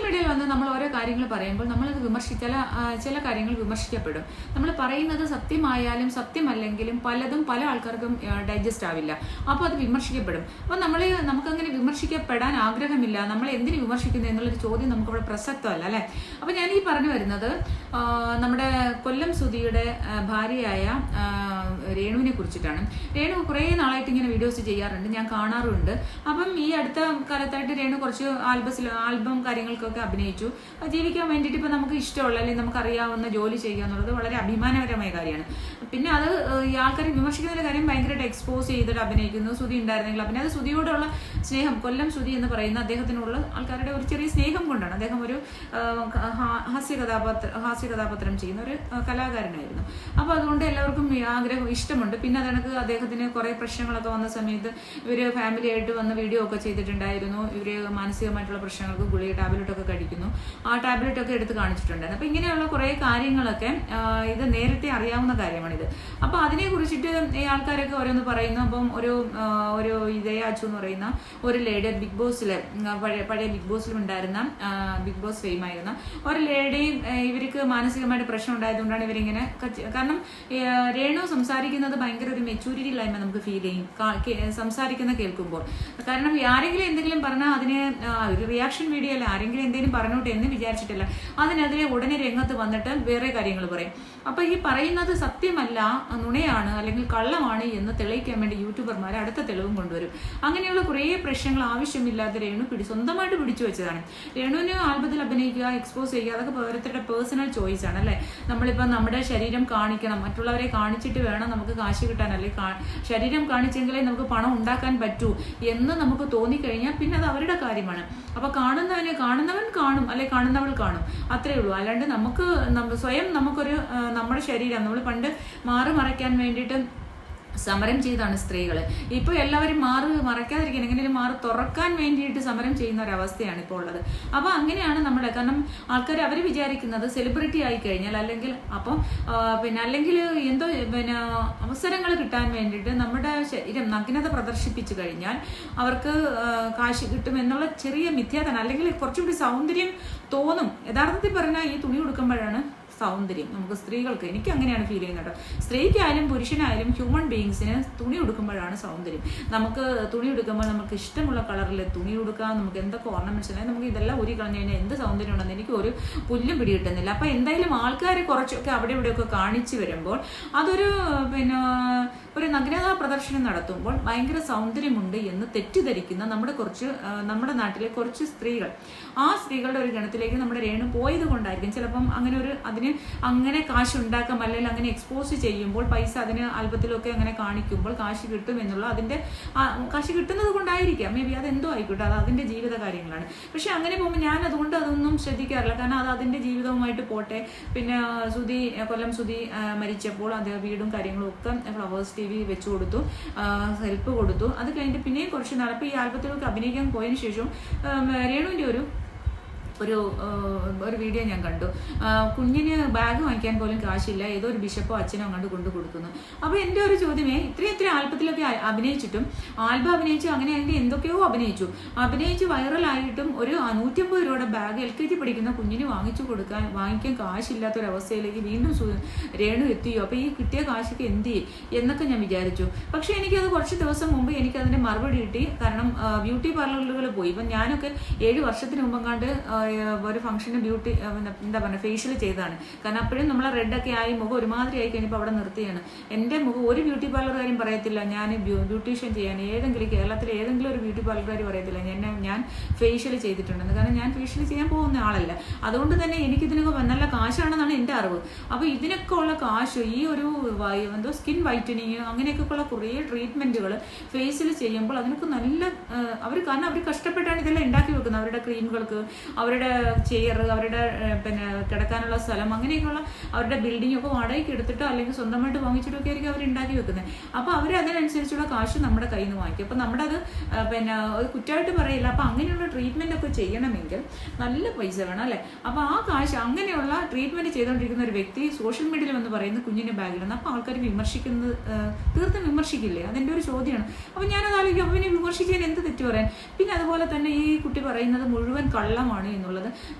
മീഡിയയിൽ വന്ന് നമ്മൾ ഓരോ കാര്യങ്ങൾ പറയുമ്പോൾ നമ്മളത് ചില കാര്യങ്ങൾ വിമർശിക്കപ്പെടും. നമ്മൾ പറയുന്നത് സത്യമായാലും സത്യമല്ലെങ്കിലും പലതും പല ആൾക്കാർക്കും ഡൈജസ്റ്റ് ആവില്ല. അപ്പോൾ അത് വിമർശിക്കപ്പെടും. അപ്പോൾ നമുക്കങ്ങനെ വിമർശിക്കപ്പെടാൻ ആഗ്രഹമില്ല. നമ്മൾ എന്തിനു വിമർശിക്കുന്നു എന്നുള്ളൊരു ചോദ്യം നമുക്കവിടെ പ്രസക്തമല്ല അല്ലേ. അപ്പോൾ ഞാൻ ഈ പറഞ്ഞു വരുന്നത് നമ്മുടെ കൊല്ലം സുധിയുടെ ഭാര്യയായ രേണുവിനെ കുറിച്ചിട്ടാണ്. രേണു കുറേ നാളായിട്ട് ഇങ്ങനെ വീഡിയോസ് ചെയ്യാറുണ്ട്, ഞാൻ കാണാറുണ്ട്. അപ്പം ഈ അടുത്ത കാലത്തായിട്ട് രേണു കുറച്ച് ആൽബം കാര്യങ്ങൾക്കൊക്കെ അഭിനയിച്ചു. ജീവിക്കാൻ വേണ്ടിയിട്ട് ഇപ്പം നമുക്ക് ഇഷ്ടമുള്ള അല്ലെങ്കിൽ നമുക്ക് അറിയാവുന്ന ജോലി ചെയ്യുക എന്നുള്ളത് വളരെ അഭിമാനകരമായ കാര്യമാണ്. പിന്നെ അത് ഈ ആൾക്കാർ വിമർശിക്കുന്ന കാര്യം ഭയങ്കരമായിട്ട് എക്സ്പോസ് ചെയ്തിട്ട് അഭിനയിക്കുന്നു. സുധി ഉണ്ടായിരുന്നെങ്കിൽ പിന്നെ അത് സുധിയോടുള്ള സ്നേഹം, കൊല്ലം സുധി എന്ന് പറയുന്ന അദ്ദേഹത്തിനുള്ള ആൾക്കാരുടെ ഒരു ചെറിയ സ്നേഹം കൊണ്ടാണ്. അദ്ദേഹം ഒരു ഹാസ്യ കഥാപാത്രം ചെയ്യുന്ന ഒരു കലാകാരനായിരുന്നു. അപ്പോൾ അതുകൊണ്ട് എല്ലാവർക്കും ആഗ്രഹം ഇഷ്ടമുണ്ട്. പിന്നെ അതെനിക്ക് അദ്ദേഹത്തിന് കുറേ പ്രശ്നങ്ങളൊക്കെ വന്ന സമയത്ത് ഇവർ ഫാമിലി ആയിട്ട് വന്ന് വീഡിയോ ഒക്കെ ചെയ്തിട്ടുണ്ടായിരുന്നു. ഇവർ മാനസികമായിട്ടുള്ള പ്രശ്നങ്ങൾക്ക് ഗുളിക ടാബ്ലറ്റൊക്കെ കഴിക്കുന്നു. ആ ടാബ്ലറ്റൊക്കെ എടുത്ത് കാണിച്ചിട്ടുണ്ടായിരുന്നു. അപ്പോൾ ഇങ്ങനെയുള്ള കുറേ കാര്യങ്ങളൊക്കെ ഇത് നേരത്തെ അറിയാവുന്ന കാര്യമാണിത്. അപ്പോൾ അതിനെ കുറിച്ചിട്ട് ഈ ആൾക്കാരൊക്കെ ഓരോന്ന് പറയുന്നു. അപ്പം ഒരു ഇതയാച്ചു എന്ന് പറയുന്ന ഒരു ലേഡി ബിഗ് ബോസിൽ പഴയ ബിഗ് ബോസിലും ഉണ്ടായിരുന്ന ബിഗ് ബോസ് ഫെയിം ആയിരുന്ന ഒരു ലേഡി, ഇവർക്ക് മാനസികമായിട്ട് പ്രശ്നം ഉണ്ടായതുകൊണ്ടാണ് ഇവരിങ്ങനെ കാരണം രേണു സംസാരിക്കുന്നത് ഭയങ്കര ഒരു മെച്ചൂരിറ്റി ഇല്ലായ്മ നമുക്ക് ഫീൽ ചെയ്യും സംസാരിക്കുന്ന കേൾക്കുമ്പോൾ. കാരണം ആരെങ്കിലും എന്തെങ്കിലും പറഞ്ഞാൽ അതിന് ഒരു റിയാക്ഷൻ വീഡിയോ അല്ല, ആരെങ്കിലും എന്തെങ്കിലും പറഞ്ഞോട്ടെ എന്ന് വിചാരിച്ചിട്ടില്ല, അതിനെതിരെ ഉടനെ രംഗത്ത് വന്നിട്ട് വേറെ കാര്യങ്ങൾ പറയും. അപ്പൊ ഈ പറയുന്നത് സത്യമല്ല, നുണയാണ് അല്ലെങ്കിൽ കള്ളമാണ് എന്ന് തെളിയിക്കാൻ വേണ്ടി യൂട്യൂബർമാർ അടുത്ത തെളിവും കൊണ്ടുവരും. അങ്ങനെയുള്ള കുറേ പ്രശ്നങ്ങൾ ആവശ്യമില്ലാതെ രേണു സ്വന്തമായിട്ട് പിടിച്ചു വെച്ചതാണ്. രേണുവിന് ആൽബത്തിൽ അഭിനയിക്കുക, എക്സ്പോസ് ചെയ്യുക, അതൊക്കെ ഓരോരുത്തരുടെ പേഴ്സണൽ ചോയ്സ് ആണ് അല്ലേ. നമ്മളിപ്പോൾ നമ്മുടെ ശരീരം കാണിക്കണം, മറ്റുള്ളവരെ കാണിച്ചിട്ട് വേണം നമുക്ക് കാശ് കിട്ടാൻ, അല്ലെങ്കിൽ ശരീരം കാണിച്ചെങ്കിലേ നമുക്ക് പണം ഉണ്ടാക്കാൻ പറ്റൂ എന്ന് നമുക്ക് തോന്നിക്കഴിഞ്ഞാൽ പിന്നെ അത് അവരുടെ കാര്യമാണ്. അപ്പൊ കാണുന്നവൻ കാണും, അല്ലെ കാണുന്നവൾ കാണും, അത്രേ ഉള്ളൂ. അല്ലാണ്ട് നമുക്ക് സ്വയം നമുക്കൊരു നമ്മുടെ ശരീരം നമ്മൾ പണ്ട് മറയ്ക്കാൻ വേണ്ടിയിട്ട് സമരം ചെയ്താണ് സ്ത്രീകൾ. ഇപ്പോൾ എല്ലാവരും മറയ്ക്കാതിരിക്കാൻ എങ്ങനെയും തുറക്കാൻ വേണ്ടിയിട്ട് സമരം ചെയ്യുന്ന ഒരവസ്ഥയാണ് ഇപ്പോൾ ഉള്ളത്. അപ്പോൾ അങ്ങനെയാണ് നമ്മുടെ, കാരണം ആൾക്കാർ അവർ വിചാരിക്കുന്നത് സെലിബ്രിറ്റി ആയി കഴിഞ്ഞാൽ അല്ലെങ്കിൽ അപ്പം അല്ലെങ്കിൽ എന്തോ അവസരങ്ങൾ കിട്ടാൻ വേണ്ടിയിട്ട് നമ്മുടെ ശരീരം നഗ്നത പ്രദർശിപ്പിച്ചു കഴിഞ്ഞാൽ അവർക്ക് കാശ് കിട്ടും എന്നുള്ള ചെറിയ മിഥ്യാധാരണ, അല്ലെങ്കിൽ കുറച്ചുകൂടി സൗന്ദര്യം തോന്നും. യഥാർത്ഥത്തിൽ പറഞ്ഞാൽ ഈ തുണി ഉടുക്കുമ്പോഴാണ് സൗന്ദര്യം നമുക്ക് സ്ത്രീകൾക്ക്, എനിക്ക് അങ്ങനെയാണ് ഫീൽ ചെയ്യുന്നത് കേട്ടോ. സ്ത്രീക്കായാലും പുരുഷനായാലും ഹ്യൂമൻ ബീയിങ്സിന് തുണി ഉടുക്കുമ്പോഴാണ് സൗന്ദര്യം. നമുക്ക് തുണി ഉടുക്കുമ്പോൾ നമുക്ക് ഇഷ്ടമുള്ള കളറിൽ തുണി ഉടുക്കാം, നമുക്ക് എന്തൊക്കെ ഓർണമെന്റ്സ് ഉണ്ടെങ്കിൽ നമുക്ക് ഇതെല്ലാം ഊരി കളഞ്ഞു കഴിഞ്ഞാൽ എന്ത് സൗന്ദര്യം ഉണ്ടെന്ന് എനിക്ക് ഒരു പുല്ലും പിടി കിട്ടുന്നില്ല. അപ്പൊ എന്തായാലും ആൾക്കാർ കുറച്ചൊക്കെ അവിടെ ഇവിടെയൊക്കെ കാണിച്ചു വരുമ്പോൾ അതൊരു ഒരു നഗ്നതാ പ്രദർശനം നടത്തുമ്പോൾ ഭയങ്കര സൗന്ദര്യമുണ്ട് എന്ന് തെറ്റിദ്ധരിക്കുന്ന നമ്മുടെ നാട്ടിലെ കുറച്ച് സ്ത്രീകൾ, ആ സ്ത്രീകളുടെ ഒരു ഗണത്തിലേക്ക് നമ്മുടെ രേണു പോയത് കൊണ്ടായിരിക്കും ചിലപ്പം അങ്ങനെ കാശ് ഉണ്ടാക്കാം, അല്ലെങ്കിൽ അങ്ങനെ എക്സ്പോസ് ചെയ്യുമ്പോൾ പൈസ അതിന് ആൽബത്തിലൊക്കെ അങ്ങനെ കാണിക്കുമ്പോൾ കാശ് കിട്ടും എന്നുള്ള കാശ് കിട്ടുന്നത് കൊണ്ടായിരിക്കാം. മേ ബി അതെന്തോ ആയിക്കോട്ടെ, അത് അതിന്റെ ജീവിത കാര്യങ്ങളാണ്. പക്ഷെ അങ്ങനെ പോകുമ്പോൾ ഞാൻ അതുകൊണ്ട് അതൊന്നും ശ്രദ്ധിക്കാറില്ല, കാരണം അത് അതിന്റെ ജീവിതവുമായിട്ട് പോട്ടെ. പിന്നെ കൊല്ലം സുധി മരിച്ചപ്പോൾ അത് വീടും കാര്യങ്ങളും ഒക്കെ ഫ്ലവേഴ്സ് TV വെച്ചു കൊടുത്തു, ഹെൽപ്പ് കൊടുത്തു. അത് കഴിഞ്ഞിട്ട് പിന്നെയും കുറച്ച് നാൾ ഇപ്പോൾ ഈ ആൽബത്തിലൊക്കെ അഭിനയിക്കാൻ പോയതിനു ശേഷം രേണുവിൻ്റെ ഒരു വീഡിയോ ഞാൻ കണ്ടു. കുഞ്ഞിന് ബാഗ് വാങ്ങിക്കാൻ പോലും കാശില്ല, ഏതോ ഒരു ബിഷപ്പോ അച്ഛനോ അങ്ങോട്ട് കൊണ്ടു കൊടുക്കുന്നു. അപ്പോൾ എൻ്റെ ഒരു ചോദ്യമേ, ഇത്രയും ആൽബത്തിലൊക്കെ അഭിനയിച്ചിട്ടും ആൽബം അഭിനയിച്ചു, അങ്ങനെ അതിൻ്റെ എന്തൊക്കെയോ അഭിനയിച്ച് വൈറലായിട്ടും ഒരു 150 രൂപയുടെ ബാഗ് LKG പഠിക്കുന്ന കുഞ്ഞിന് വാങ്ങിക്കാൻ കാശില്ലാത്തൊരവസ്ഥയിലേക്ക് വീണ്ടും രേണു എത്തിയോ? അപ്പോൾ ഈ കിട്ടിയ കാശൊക്കെ എന്ത് ചെയ്യും എന്നൊക്കെ ഞാൻ വിചാരിച്ചു. പക്ഷേ എനിക്കത് കുറച്ച് ദിവസം മുമ്പ് എനിക്കതിൻ്റെ മറുപടി കിട്ടി. കാരണം ബ്യൂട്ടി പാർലറുകൾ പോയി. ഇപ്പം ഞാനൊക്കെ 7 വർഷത്തിന് മുമ്പ് കണ്ട് ഒരു ഫംഗ്ഷന് എന്താ പറയുക ഫേഷ്യൽ ചെയ്തതാണ്. കാരണം അപ്പോഴും നമ്മളെ റെഡൊക്കെ ആയി മുഖം ഒരുമാതിരി ആയി കഴിഞ്ഞപ്പോൾ അവിടെ നിർത്തിയാണ്. എൻ്റെ മുഖം ഒരു ബ്യൂട്ടി പാർലറുകാരും പറയത്തില്ല ഞാൻ ബ്യൂട്ടീഷ്യൻ ചെയ്യാൻ, കേരളത്തിലെ ഏതെങ്കിലും ഒരു ബ്യൂട്ടി പാർലറുകാർ പറയത്തില്ല ഞാൻ ഫേഷ്യൽ ചെയ്തിട്ടുണ്ടെന്ന്. കാരണം ഞാൻ ഫേഷ്യൽ ചെയ്യാൻ പോകുന്ന ആളല്ല. അതുകൊണ്ട് തന്നെ എനിക്കിതിനൊക്കെ നല്ല കാശാണെന്നാണ് എൻ്റെ അറിവ്. അപ്പോൾ ഇതിനൊക്കെ ഉള്ള കാശ്, ഈ ഒരു സ്കിൻ വൈറ്റനിങ് അങ്ങനെയൊക്കെ ഉള്ള കുറേ ട്രീറ്റ്മെൻറ്റുകൾ ഫേസിൽ ചെയ്യുമ്പോൾ അതിനൊക്കെ നല്ല കാരണം അവർ കഷ്ടപ്പെട്ടാണ് ഇതെല്ലാം ഉണ്ടാക്കി വെക്കുന്നത്. അവരുടെ ക്രീമുകൾക്ക്, അവരുടെ ചെയർ, അവരുടെ കിടക്കാനുള്ള സ്ഥലം, അങ്ങനെയൊക്കെയുള്ള അവരുടെ ബിൽഡിംഗ് ഒക്കെ വാടകയ്ക്ക് എടുത്തിട്ടോ അല്ലെങ്കിൽ സ്വന്തമായിട്ട് വാങ്ങിച്ചിട്ടൊക്കെ ആയിരിക്കും അവർ ഉണ്ടാക്കി വെക്കുന്നത്. അപ്പോൾ അവർ അതിനനുസരിച്ചുള്ള കാശ് നമ്മുടെ കയ്യിൽ നിന്ന് വാങ്ങിക്കും. അപ്പോൾ നമ്മുടെ അത് കുറ്റമായിട്ട് പറയില്ല. അപ്പോൾ അങ്ങനെയുള്ള ട്രീറ്റ്മെന്റ് ഒക്കെ ചെയ്യണമെങ്കിൽ നല്ല പൈസ വേണം അല്ലേ. അപ്പോൾ ആ കാശ് അങ്ങനെയുള്ള ട്രീറ്റ്മെന്റ് ചെയ്തുകൊണ്ടിരിക്കുന്ന ഒരു വ്യക്തി സോഷ്യൽ മീഡിയയിൽ വന്ന് പറയുന്നത് കുഞ്ഞിന്റെ ബാഗിലാണ്. അപ്പോൾ ആൾക്കാർ വിമർശിക്കുന്നത് തീർത്തും വിമർശിക്കില്ലേ? അതെൻ്റെ ഒരു ചോദ്യമാണ്. അപ്പോൾ ഞാനത് ആലോചിക്കും, അപ്പോൾ പിന്നെ വിമർശിക്കാൻ എന്ത് തെറ്റ് പറയാൻ? പിന്നെ അതുപോലെ തന്നെ ഈ കുട്ടി പറയുന്നത് മുഴുവൻ കള്ളമാണ് എന്നുള്ളത്.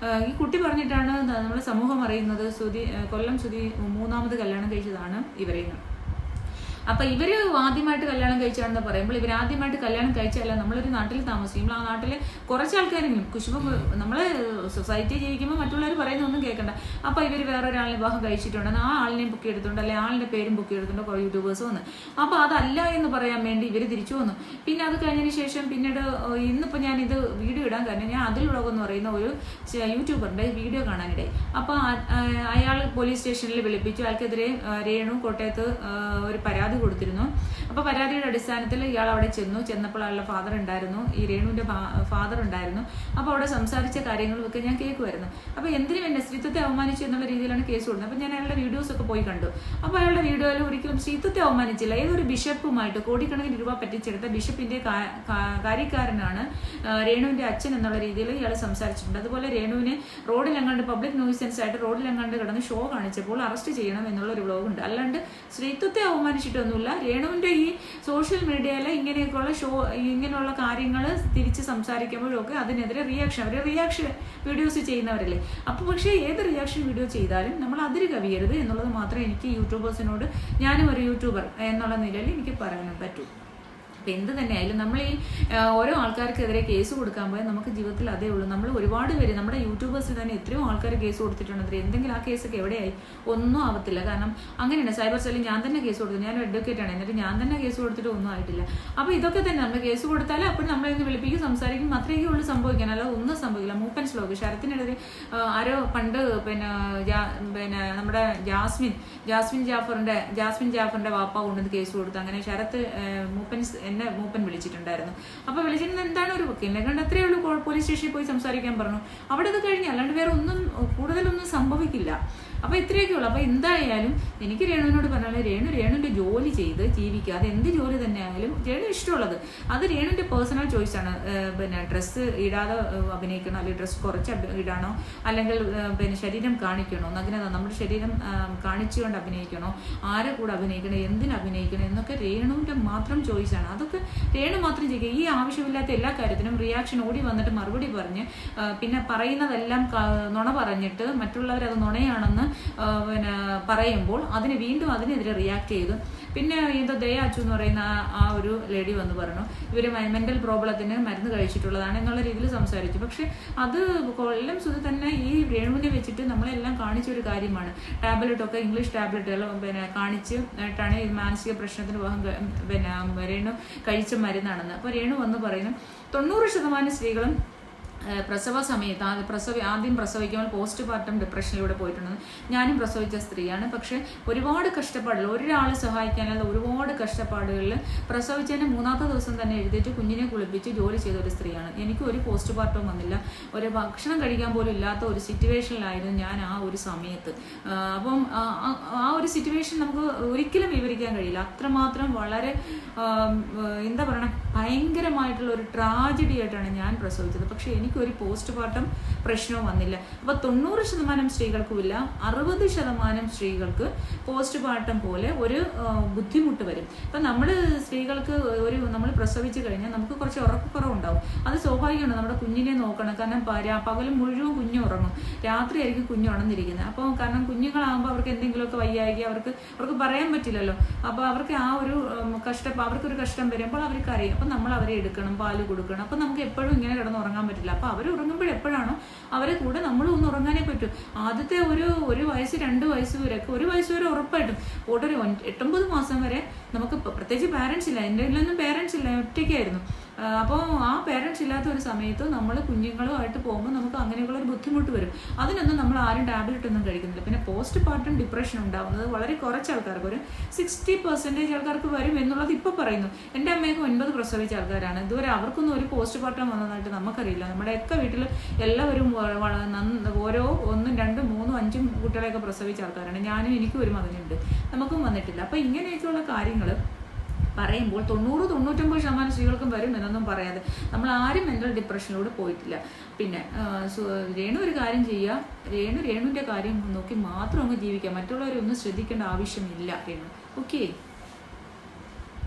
ഈ കുട്ടി പറഞ്ഞിട്ടാണ് നമ്മുടെ സമൂഹം അറിയുന്നത് കൊല്ലം സുധി 3ാമത് കല്യാണം കഴിച്ചതാണ് ഇവരെന്ന്. അപ്പം ഇവർ ആദ്യമായിട്ട് കല്യാണം കഴിച്ചാണെന്ന് പറയുമ്പോൾ ഇവർ ആദ്യമായിട്ട് കല്യാണം കഴിച്ചല്ല, നമ്മളൊരു നാട്ടിൽ താമസിക്കുമ്പോൾ ആ നാട്ടിലെ കുറച്ച് ആൾക്കാരെങ്കിലും നമ്മൾ സൊസൈറ്റി ജീവിക്കുമ്പോൾ മറ്റുള്ളവർ പറയുന്നൊന്നും കേൾക്കണ്ട. അപ്പോൾ ഇവർ വേറൊരാളിനെ വിവാഹം കഴിച്ചിട്ടുണ്ടെന്ന് ആ ആളിനെയും ബുക്ക് എടുത്തുണ്ട്, അല്ലെങ്കിൽ ആളിൻ്റെ പേരും ബുക്ക് എടുത്തുണ്ട് കുറേ യൂട്യൂബേഴ്സ് വന്ന്. അപ്പോൾ അതല്ല എന്ന് പറയാൻ വേണ്ടി ഇവർ തിരിച്ചു വന്നു. പിന്നെ അത് കഴിഞ്ഞതിന് ശേഷം പിന്നീട് ഇന്നിപ്പോൾ ഞാനിത് വീഡിയോ ഇടാൻ കാരണം ഞാൻ അതിൽ വ്ളോഗ് എന്ന് പറയുന്ന ഒരു യൂട്യൂബറിൻ്റെ വീഡിയോ കാണാനിടയായി. അപ്പോൾ അയാൾ പോലീസ് സ്റ്റേഷനിൽ വിളിപ്പിച്ചു. അയാൾക്കെതിരെ രേണു കോട്ടയത്ത് ഒരു പരാതി കൊടുത്തിരുന്നു. അപ്പോൾ പരാതിയുടെ അടിസ്ഥാനത്തിൽ ഇയാൾ അവിടെ ചെന്നപ്പോൾ അയാളുടെ ഫാദർ ഉണ്ടായിരുന്നു, ഈ രേണുവിൻ്റെ ഫാദർ ഉണ്ടായിരുന്നു. അപ്പോൾ അവിടെ സംസാരിച്ച കാര്യങ്ങളൊക്കെ ഞാൻ കേൾക്കുമായിരുന്നു. അപ്പോൾ എന്തിനും എന്നെ സ്ത്രീത്വത്തെ അവമാനിച്ചു എന്നുള്ള രീതിയിലാണ് കേസ് കൊടുക്കുന്നത്. അപ്പോൾ ഞാൻ അയാളുടെ വീഡിയോസൊക്കെ പോയി കണ്ടു. അപ്പോൾ അയാളുടെ വീഡിയോയിൽ ഒരിക്കലും സ്ത്രീത്വത്തെ അവമാനിച്ചില്ല. ഏതൊരു ബിഷപ്പുമായിട്ട് കോടിക്കണക്കിന് രൂപ പറ്റിച്ചെടുത്ത ബിഷപ്പിന്റെ കാര്യക്കാരനാണ് രേണുവിന്റെ അച്ഛൻ എന്നുള്ള രീതിയിൽ ഇയാൾ സംസാരിച്ചിട്ടുണ്ട്. അതുപോലെ രേണുവിനെ റോഡിലെങ്ങാണ്ട് പബ്ലിക് ന്യൂസൻസ് ആയിട്ട് റോഡിലെങ്ങാണ്ട് കിടന്ന് ഷോ കാണിച്ചപ്പോൾ അറസ്റ്റ് ചെയ്യണം എന്നുള്ള ഒരു വ്ലോഗ് ഉണ്ട്. അല്ലാണ്ട് സ്ത്രീത്വത്തെ അവമാനിച്ചിട്ടൊന്നുമില്ല. രേണുവിന്റെ ഈ സോഷ്യൽ മീഡിയയിലെ ഇങ്ങനെയുള്ള കാര്യങ്ങൾ തിരിച്ച് സംസാരിക്കുമ്പോഴൊക്കെ അതിനെതിരെ റിയാക്ഷൻ വീഡിയോസ് ചെയ്യുന്നവരല്ലേ. അപ്പോൾ പക്ഷേ ഏത് റിയാക്ഷൻ വീഡിയോ ചെയ്താലും നമ്മൾ അതിര് കവിയരുത് എന്നുള്ളത് മാത്രമേ എനിക്ക് യൂട്യൂബേഴ്സിനോട്, ഞാനും ഒരു യൂട്യൂബർ എന്നുള്ള നിലയിൽ എനിക്ക് പറയാനും പറ്റൂ. അപ്പം എന്ത് തന്നെയായാലും നമ്മൾ ഈ ഓരോ ആൾക്കാർക്കെതിരെ കേസ് കൊടുക്കാൻ പോയാൽ നമുക്ക് ജീവിതത്തിൽ അതേ ഉള്ളൂ. നമ്മൾ ഒരുപാട് പേര് നമ്മുടെ യൂട്യൂബേഴ്സിൽ തന്നെ എത്രയോ ആൾക്കാർ കേസ് കൊടുത്തിട്ടുണ്ടെങ്കിൽ എന്തെങ്കിലും ആ കേസൊക്കെ എവിടെയായി ഒന്നും ആവത്തില്ല. കാരണം അങ്ങനെയാണ് സൈബർ സെല്ലിൽ ഞാൻ തന്നെ കേസ് കൊടുത്തു. ഞാൻ അഡ്വക്കേറ്റ് ആണ്, എന്നിട്ട് ഞാൻ തന്നെ കേസ് കൊടുത്തിട്ട് ഒന്നും ആയിട്ടില്ല. അപ്പോൾ ഇതൊക്കെ തന്നെ നമ്മൾ കേസ് കൊടുത്താൽ അപ്പോൾ നമ്മളിന്ന് വിളിപ്പിക്കും, സംസാരിക്കും, അത്രയൊക്കെ ഉള്ളൂ സംഭവിക്കാൻ. അല്ലാതെ ഒന്നും സംഭവിക്കില്ല. മൂപ്പൻസ് വ്ലോഗ് ശരത്തിനെതിരെ ആരോ പണ്ട് പിന്നെ നമ്മുടെ ജാസ്മിൻ ജാഫറിന്റെ വാപ്പ കൊണ്ടുവന്ന് കേസ് കൊടുത്തു. അങ്ങനെ ശരത്ത് മൂപ്പൻ വിളിച്ചിട്ടുണ്ടായിരുന്നു. അപ്പോൾ വിളിച്ചിരുന്ന എന്താണ് ഒരു എന്നെ കണ്ട് അത്രയേ ഉള്ളൂ, പോലീസ് സ്റ്റേഷനിൽ പോയി സംസാരിക്കാൻ പറഞ്ഞു. അവിടെ അത് കഴിഞ്ഞ് അല്ലാണ്ട് വേറെ ഒന്നും കൂടുതലൊന്നും സംഭവിക്കില്ല. അപ്പോൾ ഇത്രയൊക്കെ ഉള്ളൂ. അപ്പോൾ എന്തായാലും എനിക്ക് രേണുവിനോട് പറഞ്ഞാൽ രേണുവിൻ്റെ ജോലി ചെയ്ത് ജീവിക്കുക. അത് എന്ത് ജോലി തന്നെ ആയാലും രേണു ഇഷ്ടമുള്ളത് അത് രേണുവിൻ്റെ പേഴ്സണൽ ചോയ്സാണ്. പിന്നെ ഡ്രസ്സ് ഇടാതെ അഭിനയിക്കണോ, അല്ലെങ്കിൽ ഡ്രസ്സ് കുറച്ച് ഇടാണോ, അല്ലെങ്കിൽ പിന്നെ ശരീരം കാണിക്കണോ, നഗ്നത നമ്മുടെ ശരീരം കാണിച്ചുകൊണ്ട് അഭിനയിക്കണോ, ആരെ കൂടെ അഭിനയിക്കണം, എന്തിന് അഭിനയിക്കണം എന്നൊക്കെ രേണുവിൻ്റെ മാത്രം ചോയ്സാണ്. അതൊക്കെ രേണു മാത്രം ചെയ്യുക. ഈ ആവശ്യമില്ലാത്ത എല്ലാ കാര്യത്തിനും റിയാക്ഷൻ ഓടി വന്നിട്ട് മറുപടി പറഞ്ഞ് പിന്നെ പറയുന്നതെല്ലാം നുണ പറഞ്ഞിട്ട് മറ്റുള്ളവരത് നുണയാണെന്ന് പിന്നെ പറയുമ്പോൾ അതിനെതിരെ റിയാക്ട് ചെയ്തു. പിന്നെ എന്തോ ദയാച്ചു എന്ന് പറയുന്ന ആ ഒരു ലേഡി വന്ന് പറഞ്ഞു ഇവർ മെന്റൽ പ്രോബ്ലത്തിന് മരുന്ന് കഴിച്ചിട്ടുള്ളതാണ് എന്നുള്ള രീതിയിൽ സംസാരിച്ചു. പക്ഷെ അത് കൊല്ലം സുധി തന്നെ ഈ രേണുവിനെ വെച്ചിട്ട് നമ്മളെല്ലാം കാണിച്ചൊരു കാര്യമാണ്. ടാബ്ലറ്റൊക്കെ ഇംഗ്ലീഷ് ടാബ്ലറ്റുകൾ പിന്നെ കാണിച്ചിട്ടാണ് ഈ മാനസിക പ്രശ്നത്തിന് പിന്നെ രേണു കഴിച്ച മരുന്നാണെന്ന്. അപ്പോൾ രേണു വന്ന് പറയുന്നു 90% സ്ത്രീകളും പ്രസവ സമയത്ത് ആദ്യം പ്രസവിക്കുമ്പോൾ പോസ്റ്റ്മോർട്ടം ഡിപ്രഷനിലൂടെ പോയിട്ടുണ്ടെന്ന്. ഞാനും പ്രസവിച്ച സ്ത്രീയാണ്. പക്ഷെ ഒരുപാട് കഷ്ടപ്പാടുകൾ, ഒരാൾ സഹായിക്കാനുള്ള ഒരുപാട് കഷ്ടപ്പാടുകളിൽ പ്രസവിച്ചതിന് 3ാമത്തെ ദിവസം തന്നെ എഴുതിയിട്ട് കുഞ്ഞിനെ കുളിപ്പിച്ച് ജോലി ചെയ്ത ഒരു സ്ത്രീയാണ്. എനിക്ക് ഒരു പോസ്റ്റ്മോർട്ടവും വന്നില്ല. ഒരു ഭക്ഷണം കഴിക്കാൻ പോലും ഇല്ലാത്ത ഒരു സിറ്റുവേഷനിലായിരുന്നു ഞാൻ ആ ഒരു സമയത്ത്. അപ്പം ആ ഒരു സിറ്റുവേഷൻ നമുക്ക് ഒരിക്കലും വിവരിക്കാൻ കഴിയില്ല. അത്രമാത്രം വളരെ എന്താ പറയണ ഭയങ്കരമായിട്ടുള്ള ഒരു ട്രാജഡി ആയിട്ടാണ് ഞാൻ പ്രസവിച്ചത്. പക്ഷെ ഒരു പോസ്റ്റ്മോർട്ടം പ്രശ്നവും വന്നില്ല. അപ്പോൾ 90% സ്ത്രീകൾക്കുമില്ല, 60% സ്ത്രീകൾക്ക് പോസ്റ്റ്മോർട്ടം പോലെ ഒരു ബുദ്ധിമുട്ട് വരും. അപ്പം നമ്മൾ സ്ത്രീകൾക്ക് നമ്മൾ പ്രസവിച്ച് കഴിഞ്ഞാൽ നമുക്ക് കുറച്ച് ഉറക്കക്കുറവുണ്ടാവും. അത് സ്വാഭാവികമാണ്. നമ്മുടെ കുഞ്ഞിനെ നോക്കണം. കാരണം പകൽ മുഴുവൻ കുഞ്ഞ് ഉറങ്ങും, രാത്രി ആയിരിക്കും കുഞ്ഞ് ഉണർന്നിരിക്കുന്നത്. അപ്പോൾ കാരണം കുഞ്ഞുങ്ങളാകുമ്പോൾ അവർക്ക് എന്തെങ്കിലുമൊക്കെ വയ്യായി അവർക്ക് പറയാൻ പറ്റില്ലല്ലോ. അപ്പോൾ അവർക്ക് ആ ഒരു അവർക്കൊരു കഷ്ടം വരുമ്പോൾ അവർക്ക് അറിയാം. അപ്പം നമ്മൾ അവരെ എടുക്കണം, പാല് കൊടുക്കണം. അപ്പം നമുക്ക് എപ്പോഴും ഇങ്ങനെ കിടന്ന് ഉറങ്ങാൻ പറ്റില്ല. അപ്പോൾ അവർ ഉറങ്ങുമ്പോഴെപ്പോഴാണോ അവരെ കൂടെ നമ്മൾ ഒന്ന് ഉറങ്ങാനേ പറ്റൂ. ആദ്യത്തെ ഒരു വയസ്സ് 2 വയസ്സ് വരെയൊക്കെ 1 വയസ്സ് വരെ ഉറപ്പായിട്ടും ഒരു 8-9 മാസം വരെ നമുക്ക് പ്രത്യേകിച്ച് പാരൻസ് ഇല്ല. എൻ്റെ ഇതിലൊന്നും പാരൻസ് ഇല്ല, ഒറ്റയ്ക്കായിരുന്നു. അപ്പോൾ ആ പേരൻസ് ഇല്ലാത്ത ഒരു സമയത്ത് നമ്മൾ കുഞ്ഞുങ്ങളുമായിട്ട് പോകുമ്പോൾ നമുക്ക് അങ്ങനെയുള്ള ഒരു ബുദ്ധിമുട്ട് വരും. അതിനൊന്നും നമ്മൾ ആരും ടാബ്ലറ്റ് ഒന്നും കഴിക്കുന്നില്ല. പിന്നെ പോസ്റ്റ്മോർട്ടം ഡിപ്രഷൻ ഉണ്ടാകുന്നത് വളരെ കുറച്ച് ആൾക്കാർക്ക്, ഒരു 60% ആൾക്കാർക്ക് വരും എന്നുള്ളത് ഇപ്പോൾ പറയുന്നു. എൻ്റെ അമ്മയൊക്കെ 9 പ്രസവിച്ച ആൾക്കാരാണ്. ഇതുവരെ അവർക്കൊന്നും ഒരു പോസ്റ്റ്മോർട്ടം വന്നതായിട്ട് നമുക്കറിയില്ല. നമ്മുടെയൊക്കെ വീട്ടിൽ എല്ലാവരും ഓരോ 1, 2, 3, 5 കുട്ടികളെയൊക്കെ പ്രസവിച്ച ആൾക്കാരാണ്. എനിക്കും ഒരു മകനുണ്ട്, നമുക്കും വന്നിട്ടില്ല. അപ്പോൾ ഇങ്ങനെയൊക്കെയുള്ള കാര്യങ്ങൾ പറയുമ്പോൾ 90-99% സ്ത്രീകൾക്കും വരും എന്നൊന്നും പറയാതെ നമ്മൾ ആരും മെൻ്റൽ ഡിപ്രഷനിലൂടെ പോയിട്ടില്ല. പിന്നെ രേണു ഒരു കാര്യം ചെയ്യുക, രേണുവിൻ്റെ കാര്യം നോക്കി മാത്രം അങ്ങ് ജീവിക്കുക. മറ്റുള്ളവരൊന്നും ശ്രദ്ധിക്കേണ്ട ആവശ്യമില്ല രേണു. ഓക്കെ.